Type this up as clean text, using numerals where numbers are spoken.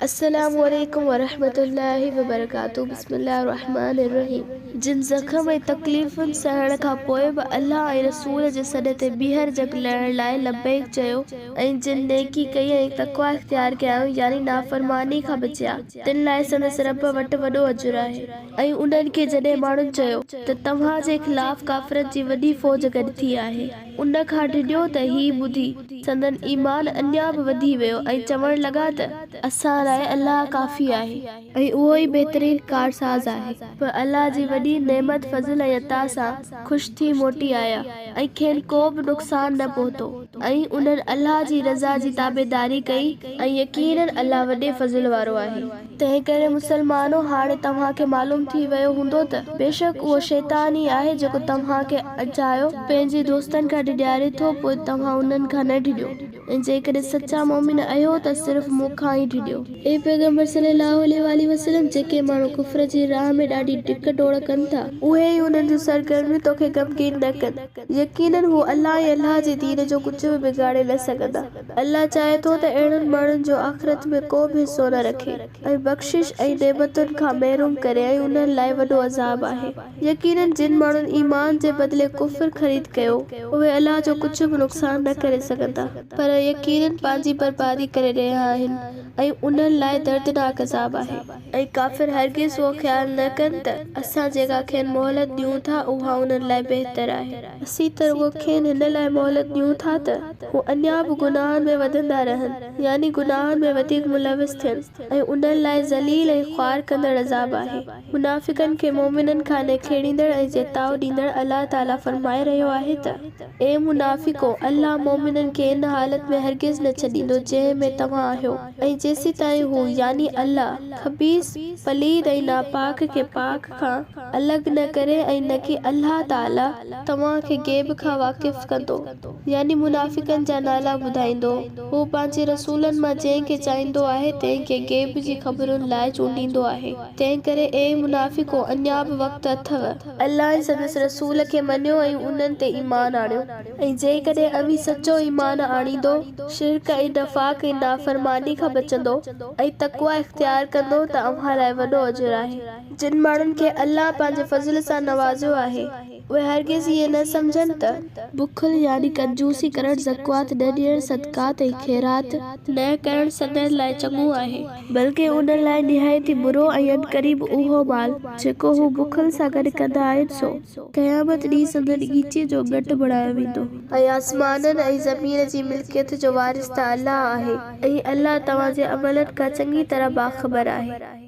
अस्सलामु अलैकुम वरहमतुल्लाहि वबरकातुहू। बिस्मिल्लाहिर्रहमानिर्रहीम। जिन ज़ख़्म ऐं तकलीफ़ुनि सहण खां पोइ बि अल्लाह ऐं रसूल जे सॾ ते ॿीहर जग लहण लाइ लब्बैक चयो ऐं जिन नेकी कई ऐं तक़वा इख्तियार कयाऊं यानी नाफ़रमानी खां बचिया, तिन लाइ संदसि रब वटि वॾो अजुर आहे। ऐं उन्हनि खे जॾहिं माण्हुनि चयो त तव्हां जे ख़िलाफ़ काफ़िरनि जी वॾी फ़ौज गॾु थी आहे, उन खां ढिढियो त हीउ ॿुधी संदन ईमान अञा बि वधी वियो ऐं चवण लॻा त असां लाइ अल्लाह काफ़ी आहे ऐं उहो ई बहितरीन कारसाज़ आहे। पर अल्लाह जी वॾी नेमत फज़ल ऐं अता सां ख़ुशि थी मोटी आया ऐं खेनि को बि नुक़सान न पहुतो ऐं उन्हनि अल्लाह जी रज़ा जी ताबेदारी कई ऐं यकीनन अल्लाह वॾे फज़ल वारो आहे। तंहिं करे मुसलमानो, हाणे तव्हांखे मालूम थी वियो हूंदो त बेशक उहो शैतान ई आहे जेको तव्हांखे अचायो पंहिंजे दोस्तनि खां डिॼारे थो, पोइ तव्हां उन्हनि खां न डिॼो ऐं जेकॾहिं सचा मोमिन आहियो त सिर्फ़ मूंखां ई डिॼो। ए पैगंबर सल्लल्लाहु अलैहि वसल्लम, जेके माण्हू कुफ्र जी राह में ॾाढी टिक टोड़ कनि था, उहे ई उन्हनि जूं सरगर्मियूं तोखे गमगीन न कनि। यकीनन हू अल्लाह ऐं अल्लाह जे दीन जो कुझु बि बिगाड़े न सघंदा। अल्लाह चाहे थो त अहिड़नि माण्हुनि जो आख़िरत में को बि हिसो न रखे ऐं बख़्शिश ऐं नेमतुनि खां महरूम करे ऐं उन्हनि लाइ वॾो अज़ाब आहे। यकीनन जिन माण्हुनि ईमान जे बदिले कुफ्र ख़रीद कयो, उहे अल्लाह जो कुझु बि नुक़सान न करे सघंदा, पर यकीनन पंहिंजी बर्बादी करे रहिया आहिनि ऐं उन्हनि लाइ दर्दनाक अज़ाब आहे। ऐं काफ़िर हरगिज़ उहो ख़्यालु न कनि त असां जेका खेनि मोहलत ॾियूं था उहा उन्हनि लाइ बहितर आहे। असीं त रुॻो खेनि हिन लाइ मोहलत ॾियूं था त हू अञा बि गुनाहनि में वधंदा रहनि, यानी गुनाहनि में वधीक मुलविस थियनि, ऐं उन्हनि लाइ ज़लील ऐं ख़्वार कंदड़ अज़ाब आहे। मुनाफ़िक़नि खे मोमिननि खां निखेड़ींदड़ ऐं चेताव ॾींदड़ अल्लाह ताला फरमाए रहियो आहे त ए मुनाफ़िक़ो, अल्लाह मोमिननि खे इन हालत में हरगिज़ न छॾींदो जंहिं में तव्हां आहियो, ऐं जेसीं ताईं हू यानी अल्लाह ख़बीस पलीद ऐं नापाक खे पाक खां अलॻि न करे ऐं न कि अल्लाह ताला तव्हांखे गैब खां वाक़िफ़ कंदो, यानी मुनाफ़िक़नि जा नाला ॿुधाईंदो। हू पंहिंजे रसूलनि मां जंहिंखे चाहींदो आहे तंहिंखे गैब जी ख़बरुनि लाइ चूंडींदो आहे। तंहिं करे ए मुनाफ़िक़ो, अञा बि वक़्तु अथव, अल्लाह ऐं संदसि रसूल खे मञियो ऐं उन्हनि ते ईमान आणियो। ऐं जेकॾहिं अव्हीं सचो ईमान आणींदो, शिर्क ऐं नफ़ाक़ ऐं नाफ़रमानी खां बचंदो ऐं तक़वा इख्तियार कंदो त अव्हां लाइ वॾो अजुर आहे। जिन माण्हुनि खे अल्लाह पंहिंजे फज़ल सां नवाज़ियो आहे, उहे हरगिज़ इहे न सम्झनि त बुखल यानी कंजूसी करण, ज़कात न ॾियण, सदक़ात ऐं ख़ैरात न करण संदनि लाइ चङो आहे, बल्कि उन्हनि लाइ निहायती बुरो ऐं अनक़रीब उहो माल जेको हू बुखल सां गॾु कंदा आहिनि सो क़यामत ॾींहुं संदनि ॻीचे जो गंढ बणायो वेंदो। ऐं आसमाननि ऐं ज़मीन जी मिल्कियत जो वारिस त अल्लाह आहे ऐं अल्लाह तव्हांजे अमलनि खां चङी तरह बाख़बर आहे।